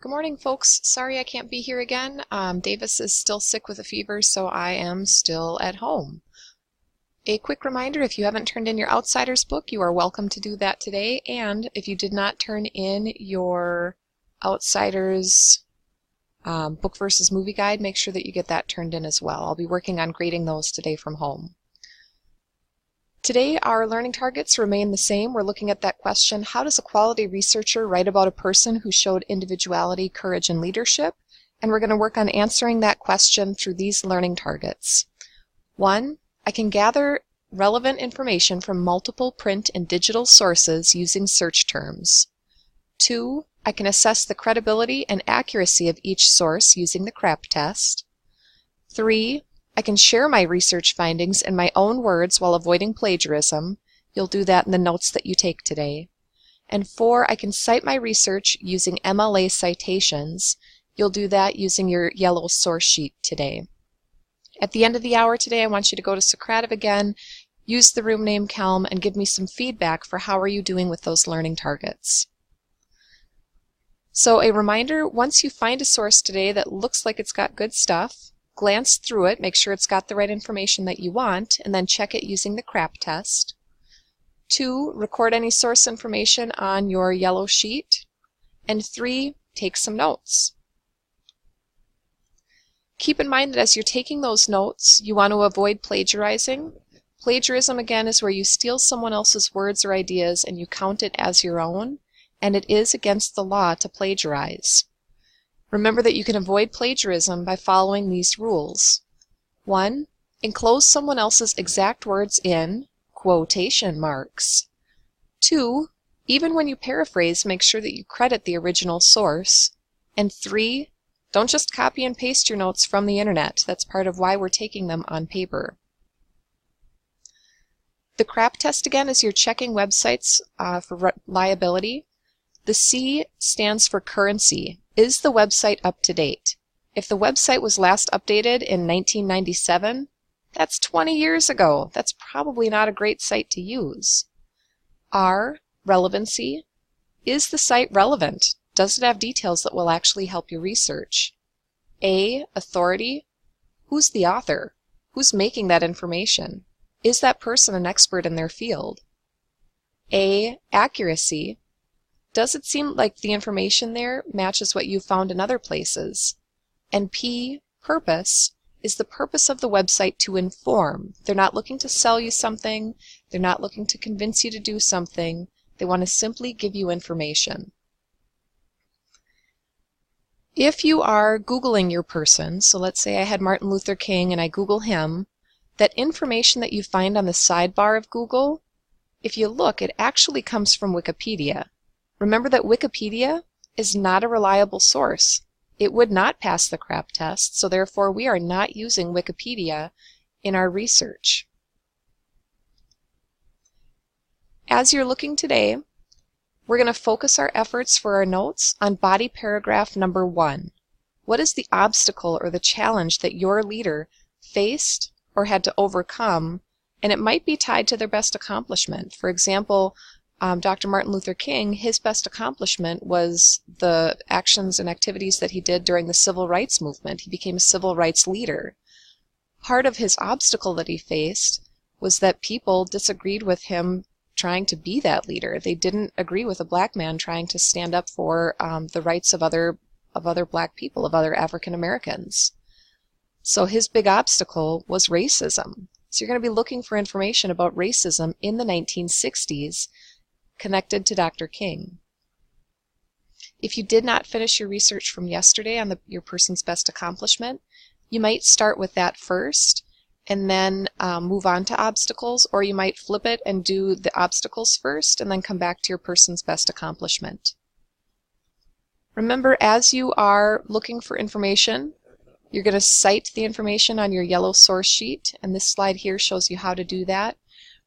Good morning, folks. Sorry I can't be here again. Davis is still sick with a fever, so I am still at home. A quick reminder, if you haven't turned in your Outsiders book, you are welcome to do that today. And if you did not turn in your Outsiders book versus movie guide, make sure that you get that turned in as well. I'll be working on grading those today from home. Today, our learning targets remain the same. We're looking at that question, how does a quality researcher write about a person who showed individuality, courage, and leadership? And we're going to work on answering that question through these learning targets. 1, I can gather relevant information from multiple print and digital sources using search terms. 2, I can assess the credibility and accuracy of each source using the CRAP test. 3, I can share my research findings in my own words while avoiding plagiarism. You'll do that in the notes that you take today. And 4, I can cite my research using MLA citations. You'll do that using your yellow source sheet today. At the end of the hour today, I want you to go to Socrative again, use the room name Kelm, and give me some feedback for how are you doing with those learning targets. So a reminder, once you find a source today that looks like it's got good stuff, glance through it, make sure it's got the right information that you want, and then check it using the CRAP test. 2, record any source information on your yellow sheet. And 3, take some notes. Keep in mind that as you're taking those notes, you want to avoid plagiarizing. Plagiarism, again, is where you steal someone else's words or ideas and you count it as your own, and it is against the law to plagiarize. Remember that you can avoid plagiarism by following these rules. 1, enclose someone else's exact words in quotation marks. 2, even when you paraphrase, make sure that you credit the original source. And 3, don't just copy and paste your notes from the internet. That's part of why we're taking them on paper. The CRAP test, again, is you're checking websites for reliability. The C stands for currency. Is the website up to date? If the website was last updated in 1997, that's 20 years ago. That's probably not a great site to use. R, relevancy. Is the site relevant? Does it have details that will actually help your research? A, authority. Who's the author? Who's making that information? Is that person an expert in their field? A, accuracy. Does it seem like the information there matches what you found in other places? And P, purpose. Is the purpose of the website to inform? They're not looking to sell you something. They're not looking to convince you to do something. They want to simply give you information. If you are Googling your person, so let's say I had Martin Luther King and I Google him, that information that you find on the sidebar of Google, if you look, it actually comes from Wikipedia. Remember that Wikipedia is not a reliable source. It would not pass the CRAP test, so therefore we are not using Wikipedia in our research. As you're looking today, we're going to focus our efforts for our notes on body paragraph number 1. What is the obstacle or the challenge that your leader faced or had to overcome? And it might be tied to their best accomplishment. For example, Dr. Martin Luther King, his best accomplishment was the actions and activities that he did during the civil rights movement. He became a civil rights leader. Part of his obstacle that he faced was that people disagreed with him trying to be that leader. They didn't agree with a black man trying to stand up for the rights of other black people, of other African Americans. So his big obstacle was racism. So you're going to be looking for information about racism in the 1960s connected to Dr. King. If you did not finish your research from yesterday on your person's best accomplishment, you might start with that first and then move on to obstacles, or you might flip it and do the obstacles first and then come back to your person's best accomplishment. Remember, as you are looking for information, you're going to cite the information on your yellow source sheet, and this slide here shows you how to do that.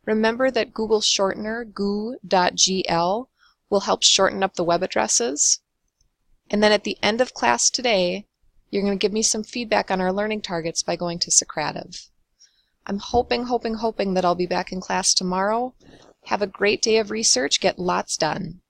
Remember that Google shortener goo.gl will help shorten up the web addresses. And then at the end of class today, you're going to give me some feedback on our learning targets by going to Socrative. I'm hoping that I'll be back in class tomorrow. Have a great day of research. Get lots done.